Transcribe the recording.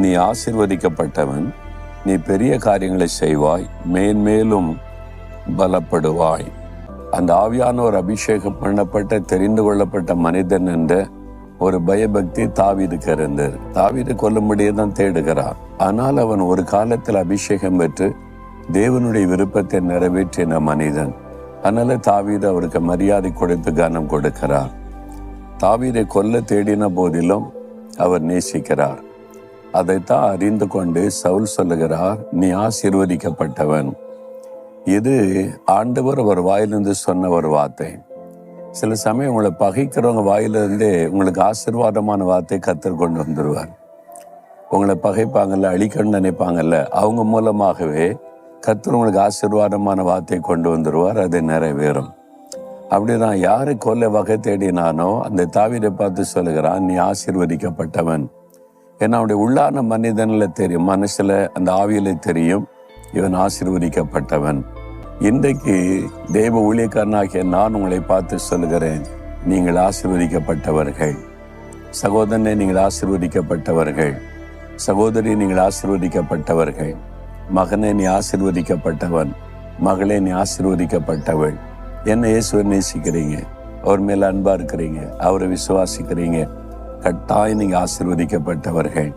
நீ ஆசீர்வதிக்கப்பட்டவன், நீ பெரிய காரியங்களை செய்வாய், மேன்மேலும் பலப்படுவாய். அந்த ஆவியானவர் அபிஷேகம் பண்ணப்பட்ட தெரிந்து கொள்ளப்பட்ட மனிதன் என்ற ஒரு பயபக்தி தாவீதுக்கு இருந்தது. தாவீது கொல்லும்படியே தான் தேடுகிறார். ஆனால் அவன் ஒரு காலத்தில் அபிஷேகம் பெற்று தேவனுடைய விருப்பத்தை நிறைவேற்றின மனிதன். அதனால தாவீது அவருக்கு மரியாதை கொடுத்து கனம் கொடுக்கிறார். தாவீதை கொல்ல தேடின போதிலும் அவர் நேசிக்கிறார். அதைத்தான் அறிந்து கொண்டு சவுல் சொல்லுகிறார், நீ ஆசீர்வதிக்கப்பட்டவன். இது ஆண்டவர் அவர் வாயிலிருந்து சொன்ன ஒரு வார்த்தை. சில சமயம் உங்களை பகைக்கிறவங்க வாயிலிருந்தே உங்களுக்கு ஆசீர்வாதமான வார்த்தை கர்த்தர் கொண்டு வந்துடுவார். உங்களை பகைப்பாங்கல்ல, அழிக்கணும்னு நினைப்பாங்கல்ல, அவங்க மூலமாகவே கர்த்தர் உங்களுக்கு ஆசீர்வாதமான வார்த்தை கொண்டு வந்துடுவார். அது நிறைவேறும். அப்படிதான் யாரு கொல்ல வகை தேடினானோ அந்த தாவீதை பார்த்து சொல்லுகிறான், நீ ஆசீர்வதிக்கப்பட்டவன். ஏன்னா அவனுடைய உள்ளான மனிதன்ல தெரியும், மனசுல அந்த ஆவியில தெரியும், இவன் ஆசீர்வதிக்கப்பட்டவன். இன்றைக்கு தேவ ஊழியக்காரனாகிய நான் உங்களை பார்த்து சொல்லுகிறேன், நீங்கள் ஆசீர்வதிக்கப்பட்டவர்கள். சகோதரனே, நீங்கள் ஆசீர்வதிக்கப்பட்டவர்கள். சகோதரி, நீங்கள் ஆசீர்வதிக்கப்பட்டவர்கள். மகனே, நீ ஆசீர்வதிக்கப்பட்டவன். மகளே, நீ ஆசீர்வதிக்கப்பட்டவள். என்ன இயேசுவை நேசிக்கிறீங்க, அவர் மேல அன்பா இருக்கிறீங்க, அவரை விசுவாசிக்கிறீங்க, கட்டாயம் நீங்க ஆசீர்வதிக்கப்பட்டவர்கள்.